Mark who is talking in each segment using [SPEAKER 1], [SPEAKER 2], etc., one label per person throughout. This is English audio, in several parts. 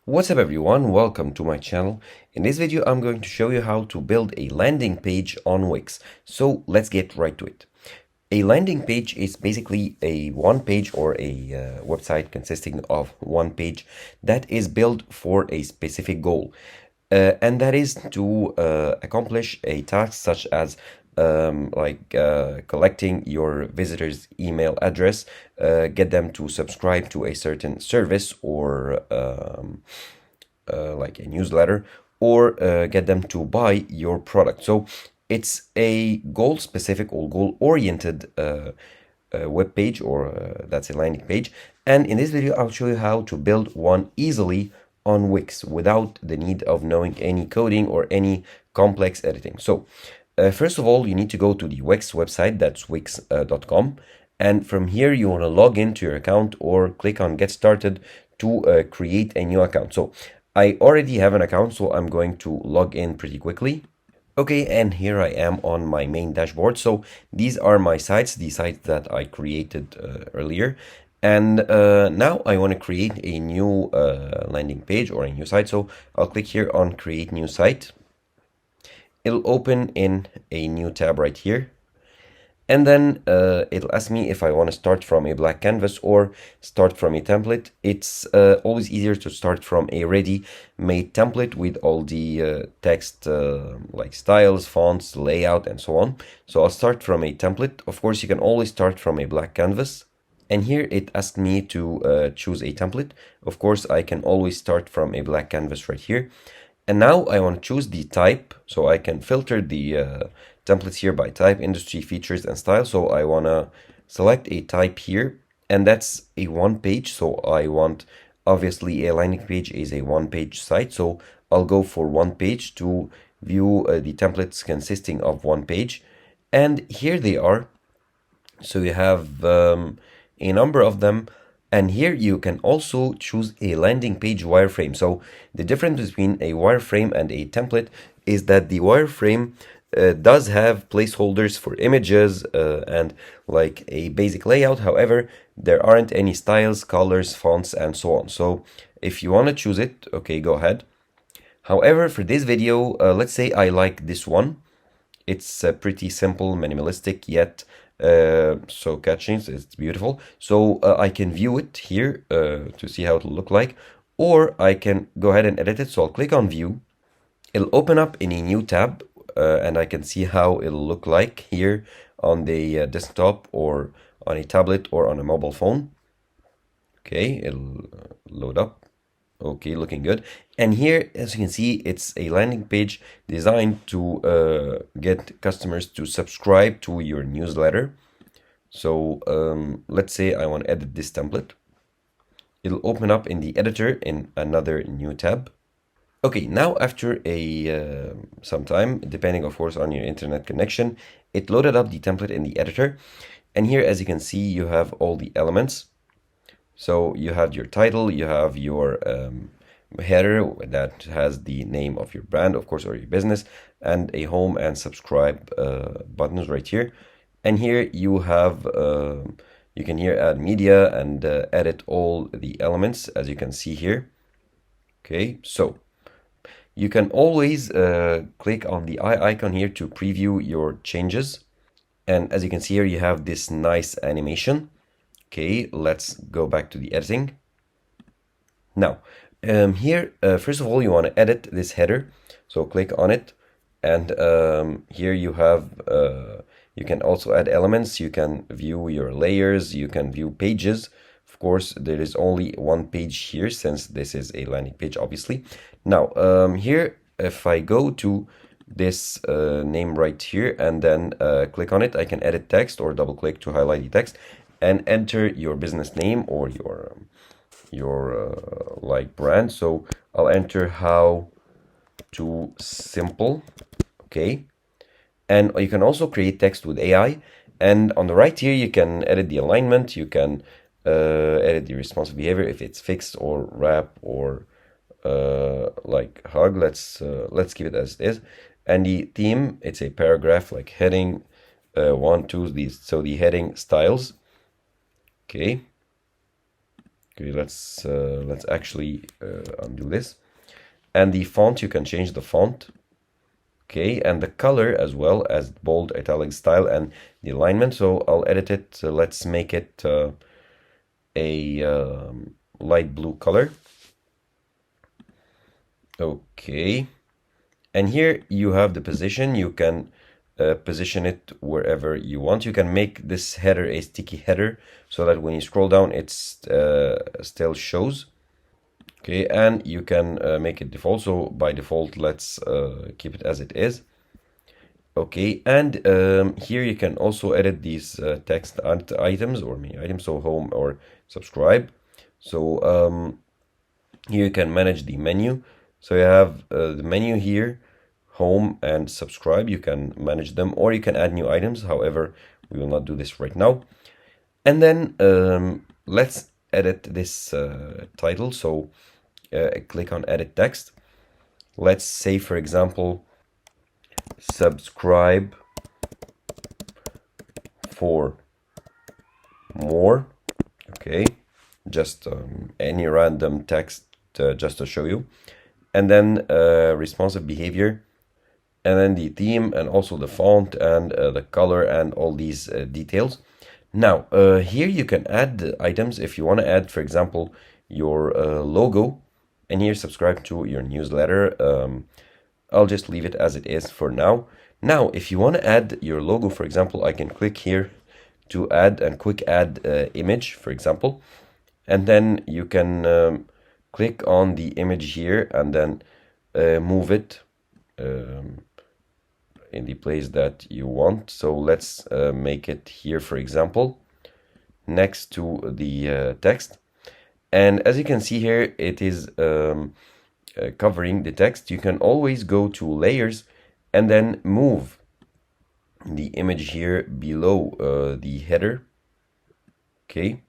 [SPEAKER 1] What's up everyone, welcome to my channel. In this video I'm going to show you how to build a landing page on Wix. So let's get right to it. A landing page is basically a one page or a website consisting of one page that is built for a specific goal. And that is to accomplish a task such as collecting your visitors' email address, get them to subscribe to a certain service or like a newsletter, or get them to buy your product. So it's a goal-specific or goal-oriented web page, or that's a landing page. And in this video, I'll show you how to build one easily on Wix without the need of knowing any coding or any complex editing. So first of all, you need to go to the Wix website, that's wix.com. And from here, you want to log into your account or click on Get Started to create a new account. So I already have an account, so I'm going to log in pretty quickly. Okay, and here I am on my main dashboard. So these are my sites, the sites that I created earlier. And now I want to create a new landing page or a new site. So I'll click here on Create New Site. It'll open in a new tab right here. And then it'll ask me if I want to start from a blank canvas or start from a template. It's always easier to start from a ready-made template with all the text like styles, fonts, layout, and so on. So I'll start from a template. Of course, you can always start from a blank canvas. And here it asked me to choose a template. Of course, I can always start from a blank canvas right here. And now I want to choose the type, so I can filter the templates here by type, industry, features, and style. So I want to select a type here, and that's a one page. So I want, obviously, a landing page is a one page site. So I'll go for one page to view the templates consisting of one page. And here they are. So you have a number of them. And here you can also choose a landing page wireframe. So the difference between a wireframe and a template is that the wireframe does have placeholders for images and like a basic layout. However, there aren't any styles, colors, fonts, and so on. So if you want to choose it, okay, go ahead. However, for this video, let's say I like this one. It's pretty simple, minimalistic, yet so catchy. It's beautiful. So I can view it here to see how it'll look like, or I can go ahead and edit it. So I'll click on view. It'll open up in a new tab, and I can see how it'll look like here on the desktop or on a tablet or on a mobile phone. Okay, it'll load up. Okay, looking good. And here, as you can see, it's a landing page designed to get customers to subscribe to your newsletter. So let's say I want to edit this template. It'll open up in the editor in another new tab. Okay, now after a some time, depending of course on your internet connection, it loaded up the template in the editor. And here, as you can see, you have all the elements. So you have your title, you have your header that has the name of your brand, of course, or your business, and a home and subscribe buttons right here. And here you have, you can here add media and edit all the elements, as you can see here. Okay, so you can always click on the eye icon here to preview your changes. And as you can see here, you have this nice animation. Okay, let's go back to the editing. Now, here, first of all, you want to edit this header. So click on it. And here you have, you can also add elements. You can view your layers. You can view pages. Of course, there is only one page here since this is a landing page, obviously. Now, here, if I go to this name right here and then click on it, I can edit text or double click to highlight the text and enter your business name or your like brand. So I'll enter How to Simple. Okay, and you can also create text with AI. And on the right here, you can edit the alignment. You can edit the responsive behavior if it's fixed or wrap or like hug. Let's keep it as it is. And the theme, it's a paragraph like heading 1, 2. These, so the heading styles. Okay, Okay, let's actually undo this. And the font, you can change the font. Okay, and the color as well as bold, italic, style, and the alignment. So I'll edit it. Let's make it a light blue color. Okay, and here you have the position. You can position it wherever you want. You can make this header a sticky header so that when you scroll down, it still shows. Okay, and you can make it default. So by default, let's keep it as it is. Okay, and here you can also edit these text items or menu items, so home or subscribe. So here you can manage the menu. So you have the menu here, home and subscribe. You can manage them, or you can add new items. However, we will not do this right now. And then let's edit this title. So click on edit text. Let's say, for example, subscribe for more. Okay, just any random text just to show you. And then responsive behavior, and then the theme, and also the font, and the color, and all these details. Now here you can add the items if you want to add, for example, your logo, and here subscribe to your newsletter. I'll just leave it as it is for now. Now if you want to add your logo, for example, I can click here to add and quick add image, for example, and then you can click on the image here and then move it in the place that you want. So let's make it here, for example, next to the text. And as you can see here, it is covering the text. You can always go to layers and then move the image here below the header. Okay,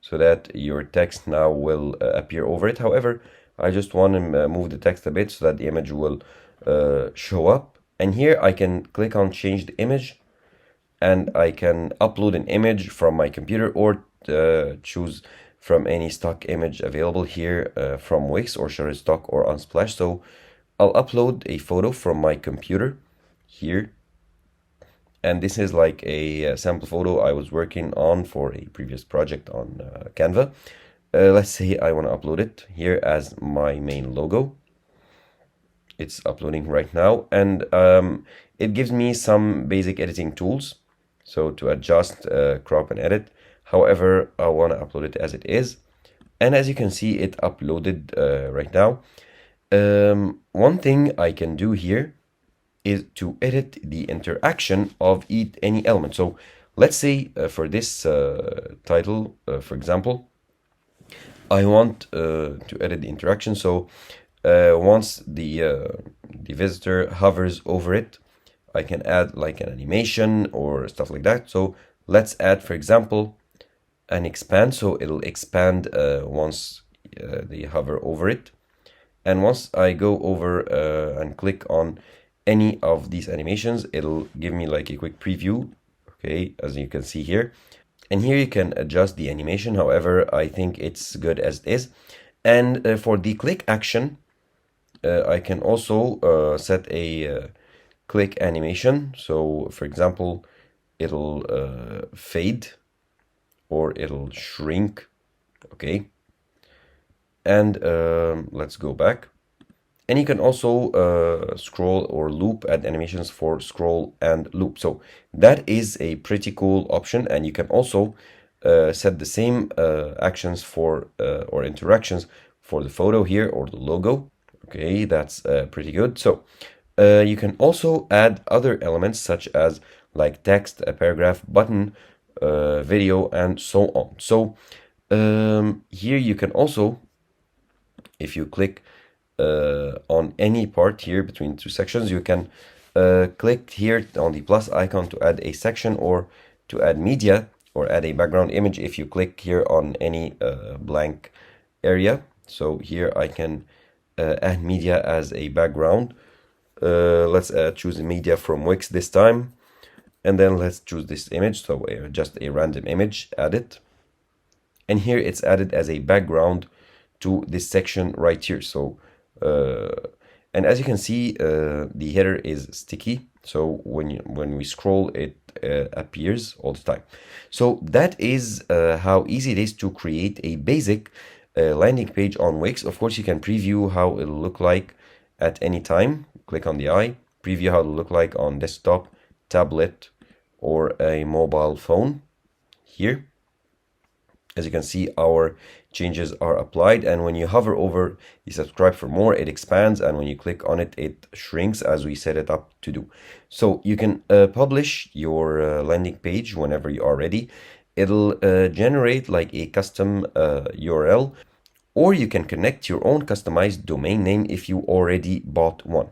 [SPEAKER 1] so that your text now will appear over it. However, I just want to move the text a bit so that the image will show up. And here I can click on change the image, and I can upload an image from my computer, or choose from any stock image available here from Wix or Shutterstock or Unsplash. So I'll upload a photo from my computer here. And this is like a sample photo I was working on for a previous project on Canva. Let's say I want to upload it here as my main logo. It's uploading right now, and it gives me some basic editing tools, so to adjust, crop, and edit. However, I want to upload it as it is, and as you can see, it uploaded right now. One thing I can do here is to edit the interaction of any element. So let's say for this title, for example, I want to edit the interaction. So once the visitor hovers over it, I can add like an animation or stuff like that. So let's add, for example, an expand. So it'll expand once they hover over it. And once I go over and click on any of these animations, it'll give me like a quick preview. Okay, as you can see here. And here you can adjust the animation. However, I think it's good as it is. And for the click action, I can also set a click animation. So for example, it'll fade or it'll shrink. Okay, and let's go back. And you can also scroll or loop, add animations for scroll and loop. So that is a pretty cool option. And you can also set the same actions for or interactions for the photo here or the logo. Okay, that's pretty good. So you can also add other elements such as like text, a paragraph, button, video, and so on. So here you can also, if you click on any part here between two sections, you can click here on the plus icon to add a section or to add media or add a background image if you click here on any blank area. So here I can add media as a background. Let's choose a media from Wix this time, and then let's choose this image. So just a random image, add it, And here it's added as a background to this section right here. So and as you can see, the header is sticky, so when we scroll, it appears all the time. So that is how easy it is to create a basic landing page on Wix. Of course, you can preview how it'll look like at any time. Click on the eye, preview how it'll look like on desktop, tablet, or a mobile phone here. As you can see, our changes are applied, and when you hover over the subscribe for more, it expands, and when you click on it, it shrinks as we set it up to do. So you can publish your landing page whenever you are ready. It'll generate like a custom URL, or you can connect your own customized domain name if you already bought one.